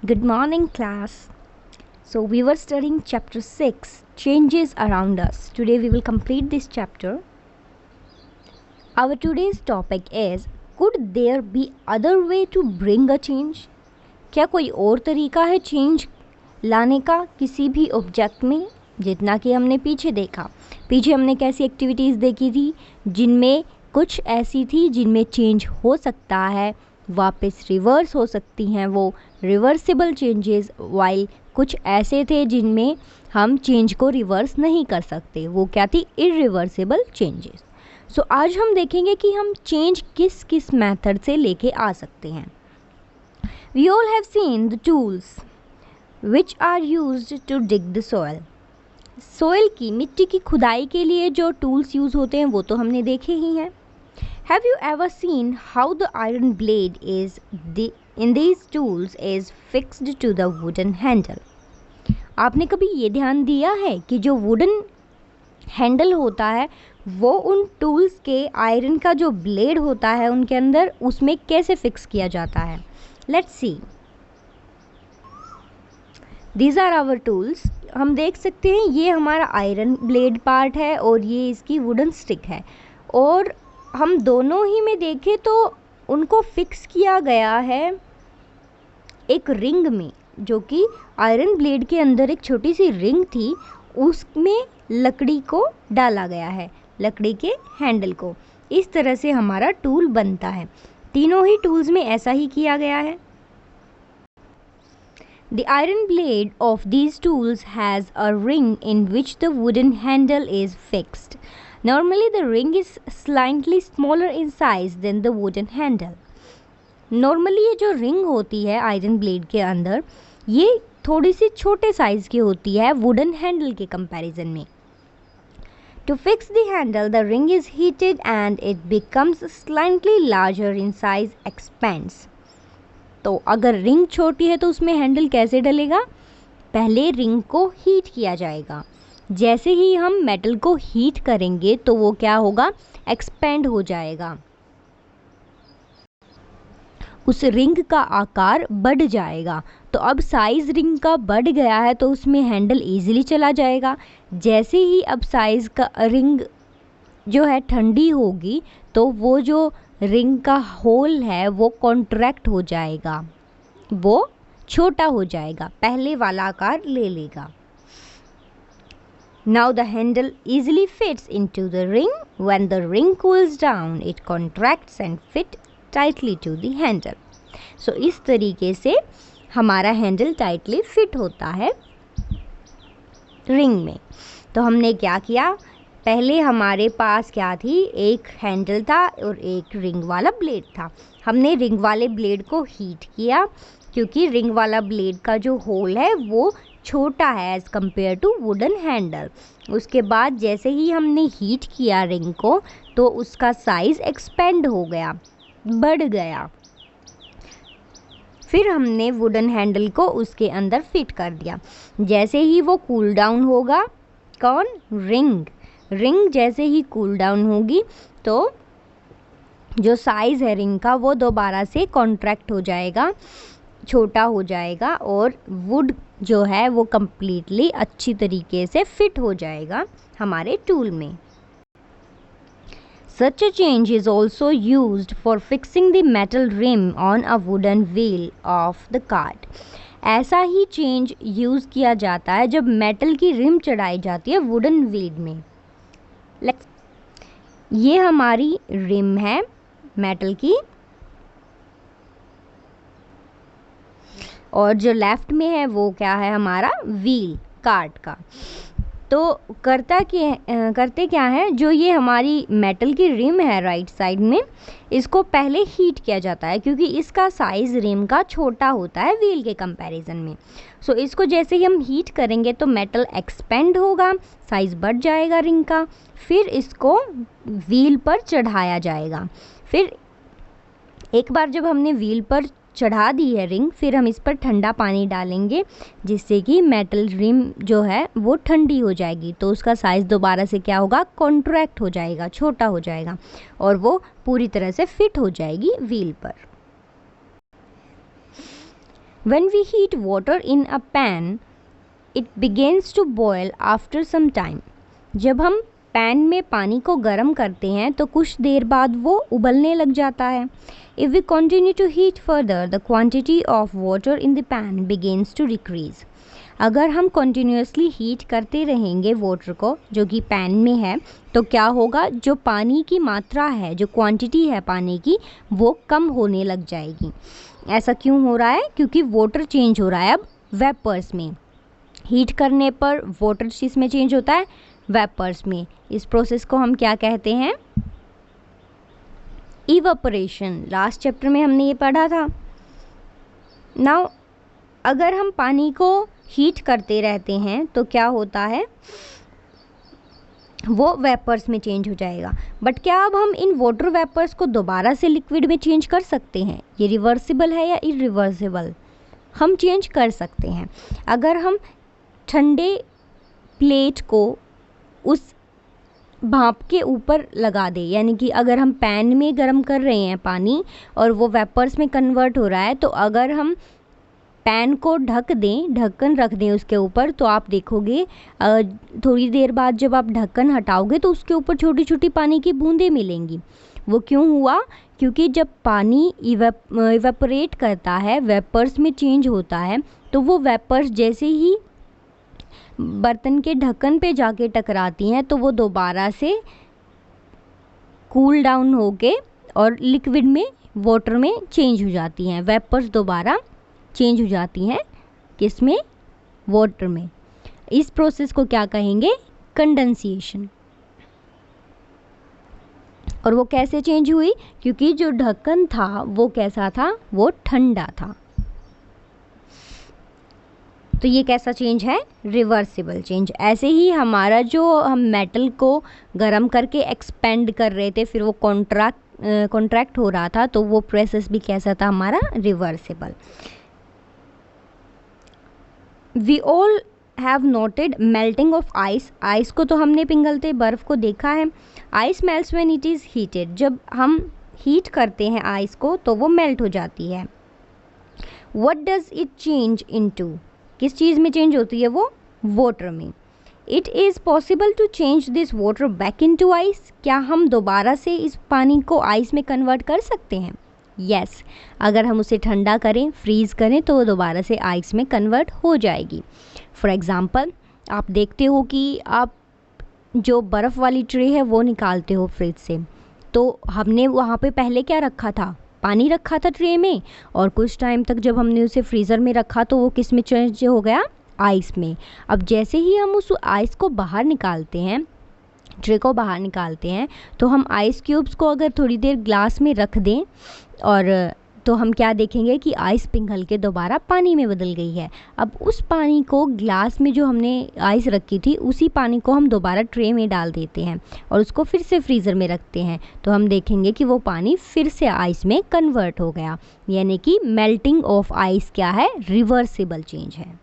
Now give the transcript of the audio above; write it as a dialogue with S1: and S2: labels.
S1: Good morning, class. So, we were studying chapter 6 Changes Around Us. Today, we will complete this chapter. Our today's topic is Could there be other way to bring a change? क्या कोई और तरीका है change लाने का किसी भी object में? जितना कि हमने पीछे देखा, पीछे हमने कैसी एक्टिविटीज़ देखी थी जिनमें कुछ ऐसी थी जिनमें चेंज हो सकता है, वापस रिवर्स हो सकती हैं वो रिवर्सिबल चेंजेस, वाइल कुछ ऐसे थे जिनमें हम चेंज को रिवर्स नहीं कर सकते, वो क्या थी? Irreversible changes. सो आज हम देखेंगे कि हम चेंज किस किस मेथड से लेके आ सकते हैं. We all have seen the tools which are used to dig the soil. Soil की मिट्टी की खुदाई के लिए जो टूल्स यूज़ होते हैं वो तो हमने देखे ही हैं. Have you ever seen how the iron blade in these tools is fixed to the wooden handle? आपने कभी ये ध्यान दिया है कि जो वुडन हैंडल होता है वो उन टूल्स के आयरन का जो ब्लेड होता है उनके अंदर उसमें कैसे फिक्स किया जाता है? Let's see. These are our tools. हम देख सकते हैं ये हमारा आयरन ब्लेड पार्ट है और ये इसकी वुडन स्टिक है, और हम दोनों ही में देखें तो उनको फिक्स किया गया है एक रिंग में, जो कि आयरन ब्लेड के अंदर एक छोटी सी रिंग थी, उसमें लकड़ी को डाला गया है, लकड़ी के हैंडल को. इस तरह से हमारा टूल बनता है. तीनों ही टूल्स में ऐसा ही किया गया है. The iron blade of these tools has a ring in which the wooden handle is fixed. Normally the ring is slightly smaller in size than the wooden handle. Normally ये जो रिंग होती है iron blade के अंदर, ये थोड़ी सी छोटे size की होती है वुडन हैंडल के कंपैरिजन में. To fix the handle, the ring is heated and it becomes slightly larger in size, expands. तो अगर रिंग छोटी है तो उसमें हैंडल कैसे डलेगा? पहले रिंग को हीट किया जाएगा. जैसे ही हम मेटल को हीट करेंगे तो वो क्या होगा? एक्सपेंड हो जाएगा, उस रिंग का आकार बढ़ जाएगा. तो अब साइज रिंग का बढ़ गया है तो उसमें हैंडल इजीली चला जाएगा. जैसे ही अब साइज का रिंग जो है ठंडी होगी तो वो जो रिंग का होल है वो कॉन्ट्रैक्ट हो जाएगा, वो छोटा हो जाएगा, पहले वाला आकार ले लेगा. Now the handle easily fits into the ring. When the ring cools down, it contracts and fit tightly to the handle. So इस तरीके से हमारा हैंडल टाइटली फिट होता है रिंग में. तो हमने क्या किया? पहले हमारे पास क्या थी? एक हैंडल था और एक रिंग वाला ब्लेड था. हमने रिंग वाले ब्लेड को हीट किया क्योंकि रिंग वाला ब्लेड का जो होल है वो छोटा है as compare to wooden handle. उसके बाद जैसे ही हमने हीट किया रिंग को तो उसका साइज़ एक्सपेंड हो गया, बढ़ गया. फिर हमने वुडन हैंडल को उसके अंदर फिट कर दिया. जैसे ही वो कूल डाउन होगा, कौन? रिंग जैसे ही कूल डाउन होगी तो जो साइज़ है रिंग का वो दोबारा से कॉन्ट्रैक्ट हो जाएगा, छोटा हो जाएगा, और वुड जो है वो कम्प्लीटली अच्छी तरीके से फिट हो जाएगा हमारे टूल में. Such a change is also used for fixing the metal rim on a wooden wheel of the cart. ऐसा ही चेंज यूज़ किया जाता है जब मेटल की रिम चढ़ाई जाती है वुडन व्हील में. ये हमारी रिम है मेटल की, और जो लेफ्ट में है वो क्या है? हमारा व्हील कार्ट का. तो करते क्या है? जो ये हमारी मेटल की रिम है राइट साइड में, इसको पहले हीट किया जाता है क्योंकि इसका साइज़ रिम का छोटा होता है व्हील के कंपैरिजन में. सो इसको जैसे ही हम हीट करेंगे तो मेटल एक्सपेंड होगा, साइज़ बढ़ जाएगा रिंग का. फिर इसको व्हील पर चढ़ाया जाएगा. फिर एक बार जब हमने व्हील पर चढ़ा दी है रिंग, फिर हम इस पर ठंडा पानी डालेंगे जिससे कि मेटल रिम जो है वो ठंडी हो जाएगी. तो उसका साइज़ दोबारा से क्या होगा? कॉन्ट्रैक्ट हो जाएगा, छोटा हो जाएगा, और वो पूरी तरह से फिट हो जाएगी व्हील पर. When we heat water in a pan, it begins to boil after some time. जब हम पैन में पानी को गर्म करते हैं तो कुछ देर बाद वो उबलने लग जाता है. If we continue to heat further, the quantity of water in the pan begins to decrease. अगर हम कंटिन्यूसली हीट करते रहेंगे वाटर को जो कि पैन में है, तो क्या होगा, जो पानी की मात्रा है, जो क्वांटिटी है पानी की, वो कम होने लग जाएगी. ऐसा क्यों हो रहा है? क्योंकि वाटर चेंज हो रहा है अब वेपर्स में. हीट करने पर वाटर किस में चेंज होता है? वेपर्स में. इस प्रोसेस को हम क्या कहते हैं? इवेपोरेशन. लास्ट चैप्टर में हमने ये पढ़ा था. नाउ अगर हम पानी को हीट करते रहते हैं तो क्या होता है, वो वेपर्स में चेंज हो जाएगा. बट क्या अब हम इन वाटर वेपर्स को दोबारा से लिक्विड में चेंज कर सकते हैं? ये रिवर्सिबल है या इरिवर्सिबल? हम चेंज कर सकते हैं. अगर हम ठंडे प्लेट को उस भाप के ऊपर लगा दें, यानी कि अगर हम पैन में गर्म कर रहे हैं पानी और वो वेपर्स में कन्वर्ट हो रहा है, तो अगर हम पैन को ढक दें, ढक्कन रख दें उसके ऊपर, तो आप देखोगे थोड़ी देर बाद जब आप ढक्कन हटाओगे तो उसके ऊपर छोटी छोटी पानी की बूंदें मिलेंगी. वो क्यों हुआ? क्योंकि जब पानी इवेपोरेट करता है, वेपर्स में चेंज होता है, तो वो वेपर्स जैसे ही बर्तन के ढक्कन पे जाके टकराती हैं तो वो दोबारा से कूल डाउन होके और लिक्विड में, वाटर में चेंज हो जाती हैं. वेपर्स दोबारा चेंज हो जाती हैं किस में? वाटर में. इस प्रोसेस को क्या कहेंगे? कंडेंसेशन. और वो कैसे चेंज हुई? क्योंकि जो ढक्कन था वो कैसा था? वो ठंडा था. तो ये कैसा चेंज है? Reversible change. ऐसे ही हमारा जो हम मेटल को गर्म करके एक्सपेंड कर रहे थे, फिर वो कॉन्ट्रैक्ट हो रहा था, तो वो प्रोसेस भी कैसा था हमारा? Reversible. We all have noted melting of ice. Ice को तो हमने पिघलते बर्फ़ को देखा है. Ice melts when it is heated. जब हम हीट करते हैं आइस को तो वो मेल्ट हो जाती है. What does it change into? किस चीज़ में चेंज होती है वो? वाटर में. It is possible to change this water back into ice. क्या हम दोबारा से इस पानी को आइस में कन्वर्ट कर सकते हैं? यस. अगर हम उसे ठंडा करें, फ्रीज़ करें, तो वो दोबारा से आइस में कन्वर्ट हो जाएगी. फॉर एग्ज़ाम्पल, आप देखते हो कि आप जो बर्फ़ वाली ट्रे है वो निकालते हो फ्रिज से, तो हमने वहाँ पे पहले क्या रखा था? पानी रखा था ट्रे में, और कुछ टाइम तक जब हमने उसे फ्रीज़र में रखा तो वो किस में चेंज हो गया? आइस में. अब जैसे ही हम उस आइस को बाहर निकालते हैं, ट्रे को बाहर निकालते हैं, तो हम आइस क्यूब्स को अगर थोड़ी देर ग्लास में रख दें, और तो हम क्या देखेंगे कि आइस पिघल के दोबारा पानी में बदल गई है. अब उस पानी को, ग्लास में जो हमने आइस रखी थी, उसी पानी को हम दोबारा ट्रे में डाल देते हैं और उसको फिर से फ्रीज़र में रखते हैं, तो हम देखेंगे कि वो पानी फिर से आइस में कन्वर्ट हो गया. यानी कि मेल्टिंग ऑफ आइस क्या है? रिवर्सिबल चेंज है.